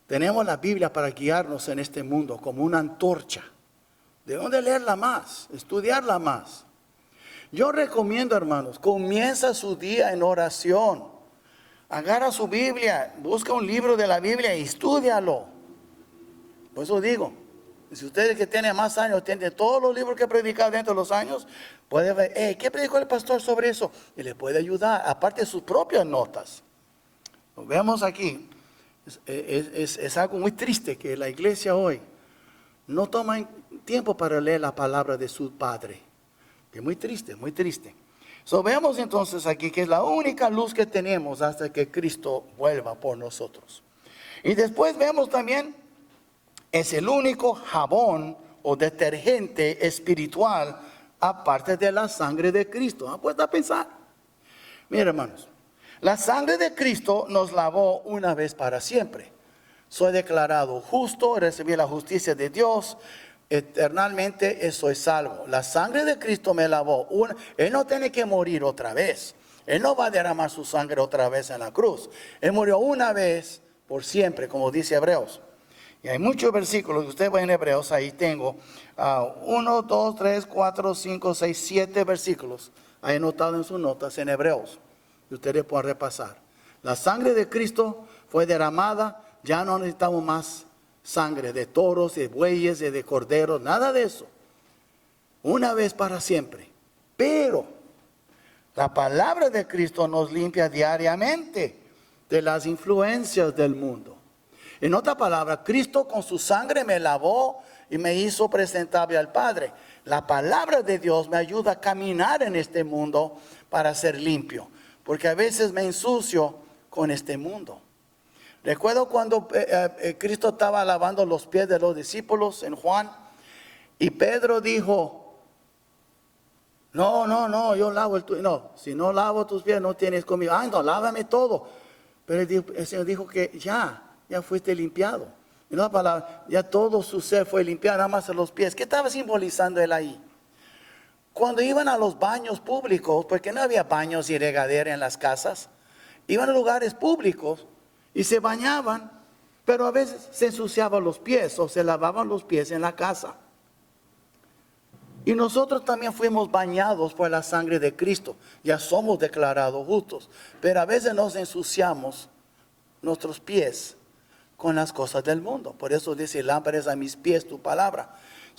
tenemos la Biblia para guiarnos en este mundo como una antorcha. Debemos de leerla más, estudiarla más. Yo recomiendo, hermanos, comienza su día en oración. Agarra su Biblia, busca un libro de la Biblia y estúdialo. Por eso digo, si ustedes que tienen más años, tienen todos los libros que he predicado dentro de los años, puede ver, ¿qué predicó el pastor sobre eso? Y le puede ayudar, aparte de sus propias notas. Lo vemos aquí. Es algo muy triste que la iglesia hoy no toma tiempo para leer la palabra de su Padre. Es muy triste, muy triste. Vemos entonces aquí que es la única luz que tenemos hasta que Cristo vuelva por nosotros. Y después vemos también, es el único jabón o detergente espiritual aparte de la sangre de Cristo. Puesta a pensar. Mira, hermanos, la sangre de Cristo nos lavó una vez para siempre. Soy declarado justo, recibí la justicia de Dios, eternamente soy salvo. La sangre de Cristo me lavó. Él no tiene que morir otra vez. Él no va a derramar su sangre otra vez en la cruz. Él murió una vez por siempre, como dice Hebreos. Y hay muchos versículos, usted va en Hebreos, ahí tengo 1, 2, 3, 4, 5, 6, 7 versículos. Hay anotado en sus notas en Hebreos. Y ustedes pueden repasar. La sangre de Cristo fue derramada, ya no necesitamos más sangre de toros, de bueyes, de corderos, nada de eso. Una vez para siempre. Pero la palabra de Cristo nos limpia diariamente de las influencias del mundo. En otra palabra, Cristo con su sangre me lavó y me hizo presentable al Padre. La palabra de Dios me ayuda a caminar en este mundo para ser limpio. Porque a veces me ensucio con este mundo. Recuerdo cuando Cristo estaba lavando los pies de los discípulos en Juan. Y Pedro dijo, no, yo lavo el tuyo. No, si no lavo tus pies no tienes conmigo. Ay, no, lávame todo. Pero el Señor dijo que ya fuiste limpiado. En otra palabra, ya todo su ser fue limpiado, nada más los pies. ¿Qué estaba simbolizando él ahí? Cuando iban a los baños públicos, porque no había baños y regadera en las casas, iban a lugares públicos y se bañaban, pero a veces se ensuciaban los pies o se lavaban los pies en la casa. Y nosotros también fuimos bañados por la sangre de Cristo. Ya somos declarados justos. Pero a veces nos ensuciamos nuestros pies con las cosas del mundo. Por eso dice, lámpara es a mis pies tu palabra.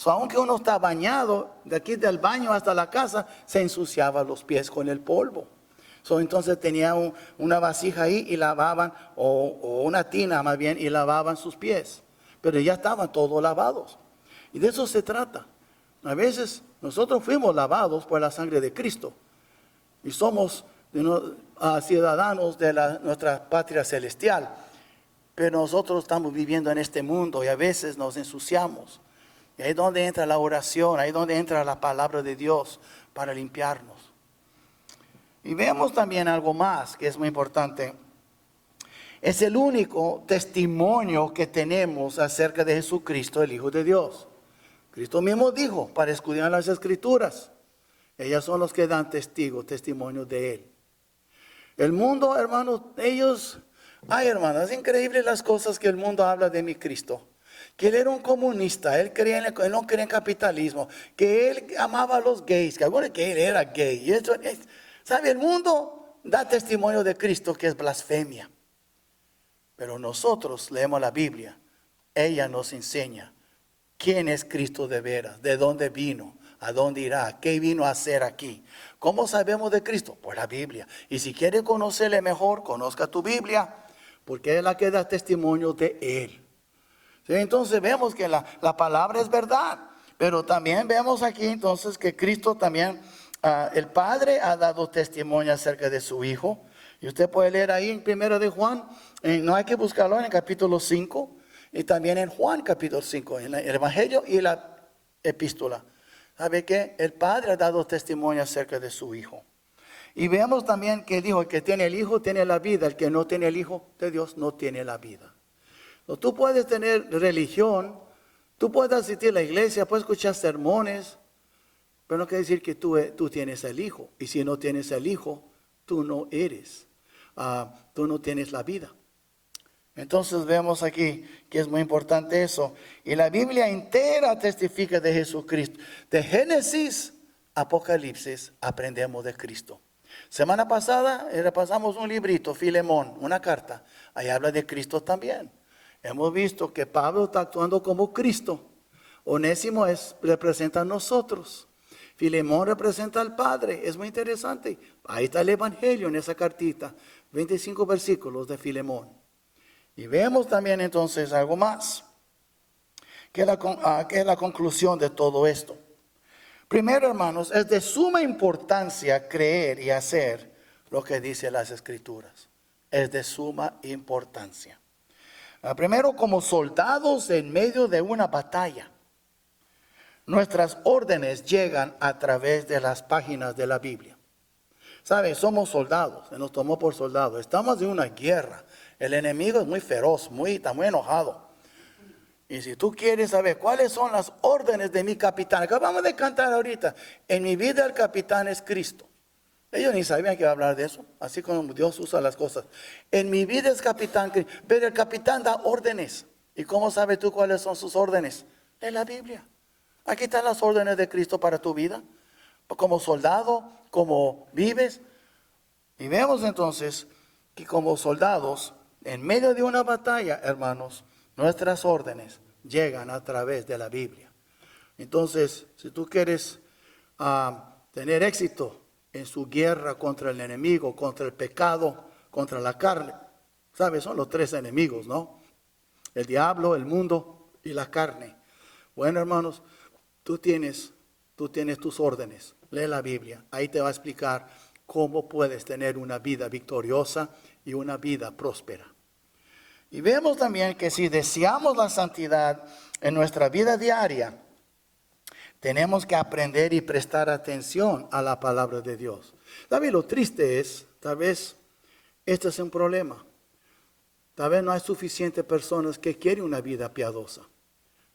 Aunque uno está bañado, de aquí del baño hasta la casa, se ensuciaba los pies con el polvo. Entonces tenía una vasija ahí y lavaban, o una tina más bien, y lavaban sus pies. Pero ya estaban todos lavados. Y de eso se trata. A veces nosotros fuimos lavados por la sangre de Cristo. Y somos ciudadanos de nuestra patria celestial. Pero nosotros estamos viviendo en este mundo y a veces nos ensuciamos. Y ahí es donde entra la oración, ahí es donde entra la palabra de Dios para limpiarnos. Y vemos también algo más que es muy importante. Es el único testimonio que tenemos acerca de Jesucristo, el Hijo de Dios. Cristo mismo dijo, para escudriñar las Escrituras, ellas son los que dan testimonio de Él. El mundo, hermanos, hermanos, es increíble las cosas que el mundo habla de mi Cristo. Que Él era un comunista, Él no creía en capitalismo, que Él amaba a los gays, que Él era gay. Y eso, ¿sabe? El mundo da testimonio de Cristo que es blasfemia. Pero nosotros leemos la Biblia, ella nos enseña quién es Cristo de veras, de dónde vino, a dónde irá, qué vino a hacer aquí. ¿Cómo sabemos de Cristo? Por la Biblia. Y si quiere conocerle mejor, conozca tu Biblia, porque es la que da testimonio de Él. ¿Sí? Entonces vemos que la palabra es verdad, pero también vemos aquí entonces que Cristo también, el Padre ha dado testimonio acerca de su Hijo. Y usted puede leer ahí en 1 de Juan, no hay que buscarlo en el capítulo 5, y también en Juan capítulo 5, en el Evangelio y la epístola. ¿Sabe qué? El Padre ha dado testimonio acerca de su Hijo. Y vemos también que dijo, el que tiene el Hijo tiene la vida, el que no tiene el Hijo de Dios no tiene la vida. Tú puedes tener religión, tú puedes asistir a la iglesia, puedes escuchar sermones, pero no quiere decir que tú tienes el Hijo. Y si no tienes el Hijo, tú no eres, tú no tienes la vida. Entonces vemos aquí que es muy importante eso. Y la Biblia entera testifica de Jesucristo. De Génesis a Apocalipsis aprendemos de Cristo. Semana pasada repasamos un librito, Filemón, una carta. Ahí habla de Cristo también. Hemos visto que Pablo está actuando como Cristo. Onésimo representa a nosotros. Filemón representa al Padre. Es muy interesante. Ahí está el Evangelio en esa cartita. 25 versículos de Filemón. Y vemos también entonces algo más. Que es la conclusión de todo esto. Primero, hermanos, es de suma importancia creer y hacer lo que dicen las Escrituras. Es de suma importancia. Primero, como soldados en medio de una batalla. Nuestras órdenes llegan a través de las páginas de la Biblia. ¿Sabe? Somos soldados, se nos tomó por soldados. Estamos en una guerra. El enemigo es muy feroz, está muy enojado. Y si tú quieres saber cuáles son las órdenes de mi capitán, acabamos de cantar ahorita, en mi vida el capitán es Cristo. Ellos ni sabían que iba a hablar de eso, así como Dios usa las cosas. En mi vida es capitán, pero el capitán da órdenes. ¿Y cómo sabes tú cuáles son sus órdenes? En la Biblia. Aquí están las órdenes de Cristo para tu vida. Como soldado, como vives. Y vemos entonces que como soldados, en medio de una batalla, hermanos, nuestras órdenes llegan a través de la Biblia. Entonces, si tú quieres tener éxito en su guerra contra el enemigo, contra el pecado, contra la carne, ¿sabes? Son los tres enemigos, ¿no? El diablo, el mundo y la carne. Bueno, hermanos, tú tienes tus órdenes. Lee la Biblia. Ahí te va a explicar cómo puedes tener una vida victoriosa y una vida próspera. Y vemos también que si deseamos la santidad en nuestra vida diaria, tenemos que aprender y prestar atención a la palabra de Dios. ¿Sabe? Lo triste es, tal vez, este es un problema. Tal vez no hay suficientes personas que quieren una vida piadosa.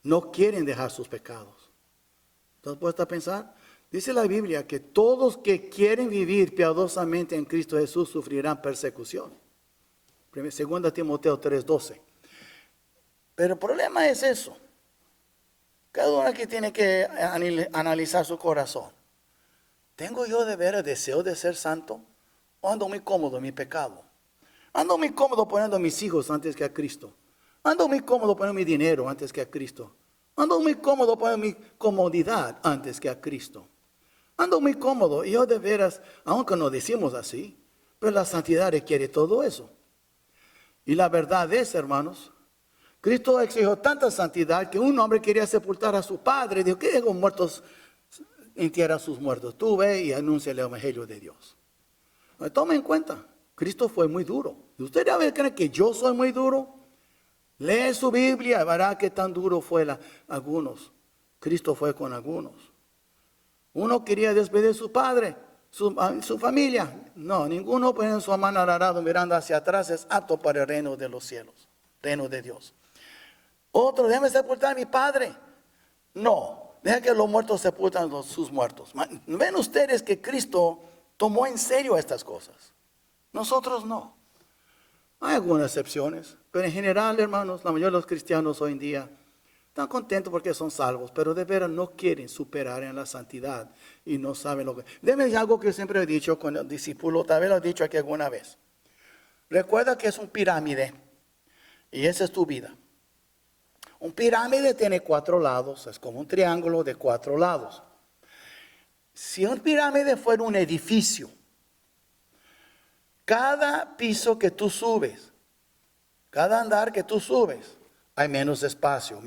No quieren dejar sus pecados. ¿Estás puesto a pensar? Dice la Biblia que todos que quieren vivir piadosamente en Cristo Jesús sufrirán persecución. 2 Timoteo 3:12. Pero el problema es eso. Cada uno aquí tiene que analizar su corazón. ¿Tengo yo de veras deseo de ser santo? ¿O ando muy cómodo en mi pecado? Ando muy cómodo poniendo a mis hijos antes que a Cristo. Ando muy cómodo poniendo mi dinero antes que a Cristo. Ando muy cómodo poniendo mi comodidad antes que a Cristo. Ando muy cómodo y yo de veras, aunque no decimos así, pero la santidad requiere todo eso. Y la verdad es, hermanos, Cristo exigió tanta santidad que un hombre quería sepultar a su padre. Dijo, ¿qué hago muertos? Entierra a sus muertos. Tú ve y anuncia el evangelio de Dios. Toma en cuenta, Cristo fue muy duro. ¿Y usted ya cree que yo soy muy duro? Lee su Biblia, verá qué tan duro fue algunos. Cristo fue con algunos. Uno quería despedir a su padre, su familia. No, ninguno poniendo su mano al arado mirando hacia atrás es apto para el reino de los cielos, reino de Dios. Otro, déjame sepultar a mi padre. No, deja que los muertos sepultan sus muertos. ¿Ven ustedes que Cristo tomó en serio estas cosas? Nosotros no. Hay algunas excepciones, pero en general, hermanos, la mayoría de los cristianos hoy en día están contentos porque son salvos, pero de veras no quieren superar en la santidad y no saben lo que... Déjame decir algo que yo siempre he dicho con el discípulo, tal vez lo he dicho aquí alguna vez. Recuerda que es un pirámide y esa es tu vida. Un pirámide tiene 4 lados, es como un triángulo de 4 lados. Si un pirámide fuera un edificio, cada piso que tú subes, cada andar que tú subes, hay menos espacio.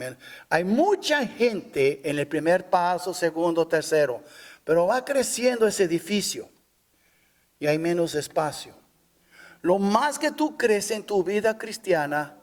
Hay mucha gente en el primer paso, segundo, tercero, pero va creciendo ese edificio y hay menos espacio. Lo más que tú creces en tu vida cristiana,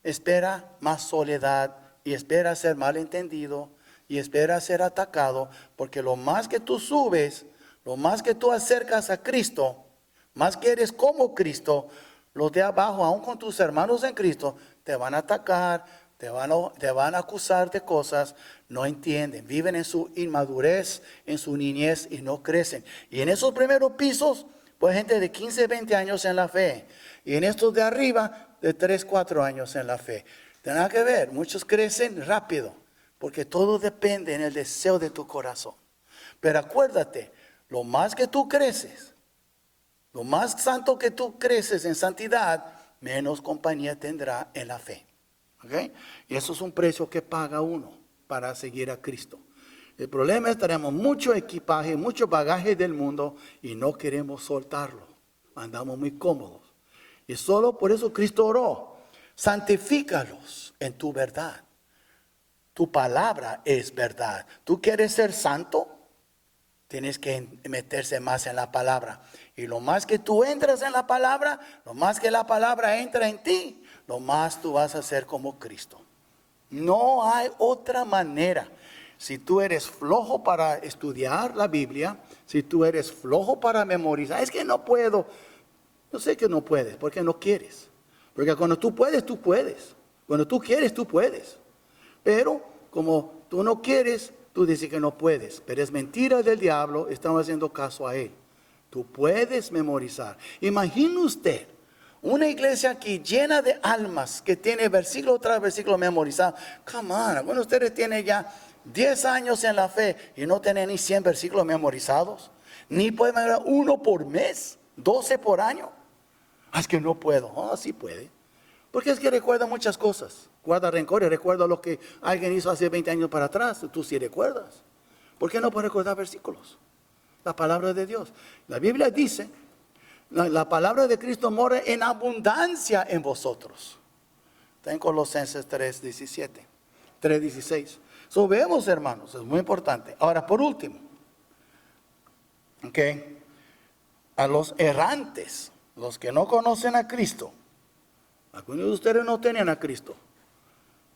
espera más soledad y espera ser malentendido y espera ser atacado, porque lo más que tú subes, lo más que tú acercas a Cristo, más que eres como Cristo, los de abajo, aún con tus hermanos en Cristo, te van a atacar, te van a acusar de cosas, no entienden, viven en su inmadurez, en su niñez y no crecen. Y en esos primeros pisos, pues gente de 15, 20 años en la fe. Y en estos de arriba, de 3, 4 años en la fe. Tienen que ver, muchos crecen rápido, porque todo depende en el deseo de tu corazón. Pero acuérdate, lo más que tú creces, lo más santo que tú creces en santidad, menos compañía tendrá en la fe. ¿Okay? Y eso es un precio que paga uno para seguir a Cristo. El problema es que tenemos mucho equipaje, mucho bagaje del mundo y no queremos soltarlo. Andamos muy cómodos. Y solo por eso Cristo oró, santifícalos en tu verdad. Tu palabra es verdad. ¿Tú quieres ser santo? Tienes que meterse más en la palabra. Y lo más que tú entras en la palabra, lo más que la palabra entra en ti, lo más tú vas a ser como Cristo. No hay otra manera. Si tú eres flojo para estudiar la Biblia, si tú eres flojo para memorizar, es que no puedo. Yo sé que no puedes, porque no quieres. Porque cuando tú puedes, tú puedes. Cuando tú quieres, tú puedes. Pero como tú no quieres, tú dices que no puedes. Pero es mentira del diablo, estamos haciendo caso a él. Tú puedes memorizar. Imagine usted una iglesia aquí llena de almas que tiene versículo tras versículo memorizado. Come on, algunos de ustedes tienen ya 10 años en la fe y no tienen ni 100 versículos memorizados. Ni pueden memorizar 1 por mes, 12 por año. Es que no puedo. Oh, sí puede. Porque es que recuerda muchas cosas. Guarda rencor y recuerda lo que alguien hizo hace 20 años para atrás. Tú sí recuerdas. ¿Por qué no puedes recordar versículos? La palabra de Dios. La Biblia dice, la palabra de Cristo mora en abundancia en vosotros. Está en Colosenses 3:17, 3:16. So vemos, hermanos, es muy importante. Ahora, por último, a los errantes, los que no conocen a Cristo. Algunos de ustedes no tienen a Cristo.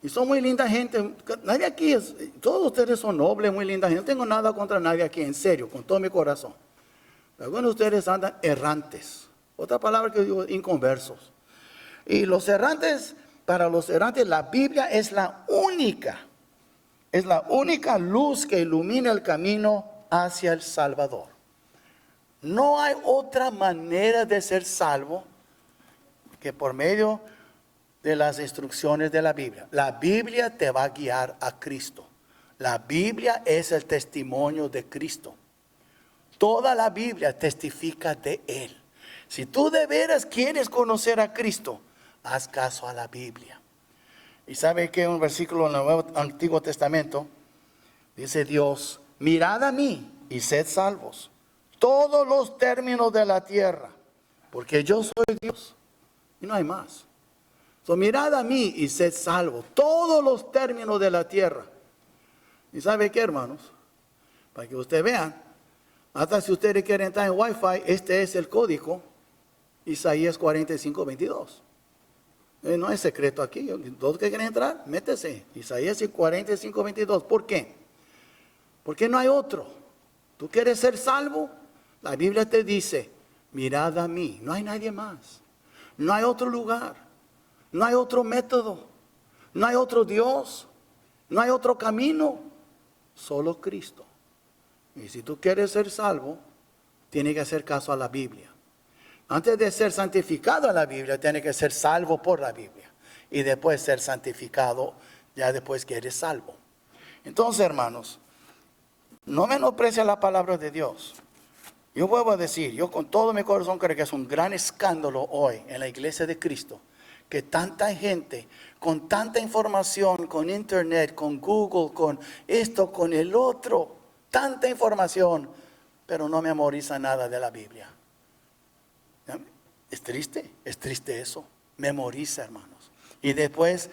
Y son muy linda gente. Nadie aquí todos ustedes son nobles, muy linda gente. No tengo nada contra nadie aquí, en serio, con todo mi corazón. Pero algunos de ustedes andan errantes. Otra palabra que digo, inconversos. Y los errantes, para los errantes, la Biblia es la única luz que ilumina el camino hacia el Salvador. No hay otra manera de ser salvo que por medio de las instrucciones de la Biblia. La Biblia te va a guiar a Cristo. La Biblia es el testimonio de Cristo. Toda la Biblia testifica de Él. Si tú de veras quieres conocer a Cristo, haz caso a la Biblia. Y sabe que un versículo en el Antiguo Testamento dice Dios: mirad a mí y sed salvos, todos los términos de la tierra, porque yo soy Dios y no hay más. Mirad a mí y sed salvos, todos los términos de la tierra. ¿Y sabe qué, hermanos? Para que ustedes vean, hasta si ustedes quieren entrar en Wi-Fi, este es el código, Isaías 45:22. No es secreto aquí. Todos que quieren entrar, métese. Isaías 45:22. ¿Por qué? Porque no hay otro. ¿Tú quieres ser salvo? La Biblia te dice: mirad a mí. No hay nadie más. No hay otro lugar. No hay otro método. No hay otro Dios. No hay otro camino. Solo Cristo. Y si tú quieres ser salvo, tienes que hacer caso a la Biblia. Antes de ser santificado en la Biblia, tienes que ser salvo por la Biblia. Y después ser santificado, ya después que eres salvo. Entonces, hermanos, no menosprecia la palabra de Dios. Yo vuelvo a decir, yo con todo mi corazón creo que es un gran escándalo hoy en la iglesia de Cristo, que tanta gente, con tanta información, con internet, con Google, con esto, con el otro, tanta información, pero no memoriza nada de la Biblia. Es triste eso. Memoriza, hermanos. Y después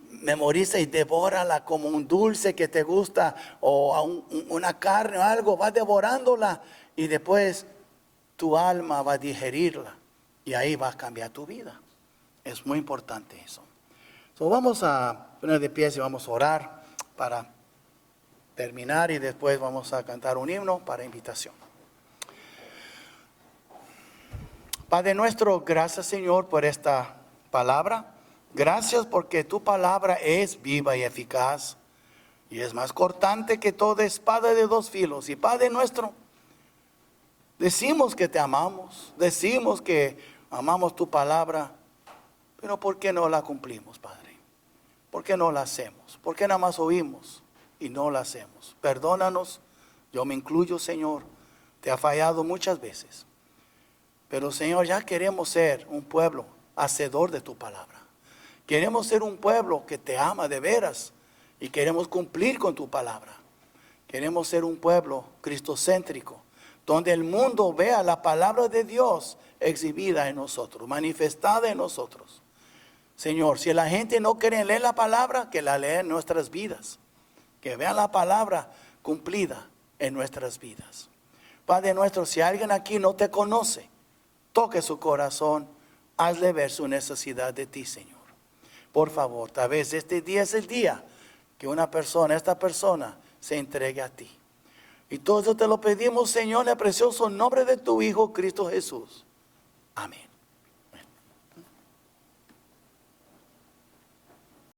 memoriza y devórala como un dulce que te gusta, o una carne o algo, va devorándola y después tu alma va a digerirla y ahí va a cambiar tu vida. Es muy importante eso. Vamos a poner de pie y vamos a orar para terminar y después vamos a cantar un himno para invitación. Padre nuestro, gracias Señor por esta palabra. Gracias porque tu palabra es viva y eficaz y es más cortante que toda espada de dos filos. Y Padre nuestro, decimos que te amamos, decimos que amamos tu palabra, pero ¿por qué no la cumplimos, Padre? ¿Por qué no la hacemos? ¿Por qué nada más oímos y no la hacemos? Perdónanos, yo me incluyo, Señor, te ha fallado muchas veces. Pero Señor, ya queremos ser un pueblo hacedor de tu palabra. Queremos ser un pueblo que te ama de veras y queremos cumplir con tu palabra. Queremos ser un pueblo cristocéntrico, donde el mundo vea la palabra de Dios exhibida en nosotros, manifestada en nosotros. Señor, si la gente no quiere leer la palabra, que la lea en nuestras vidas. Que vean la palabra cumplida en nuestras vidas. Padre nuestro, si alguien aquí no te conoce, toque su corazón, hazle ver su necesidad de ti, Señor. Por favor, tal vez este día es el día que esta persona se entregue a ti. Y todo eso te lo pedimos, Señor, en el precioso nombre de tu Hijo, Cristo Jesús. Amén.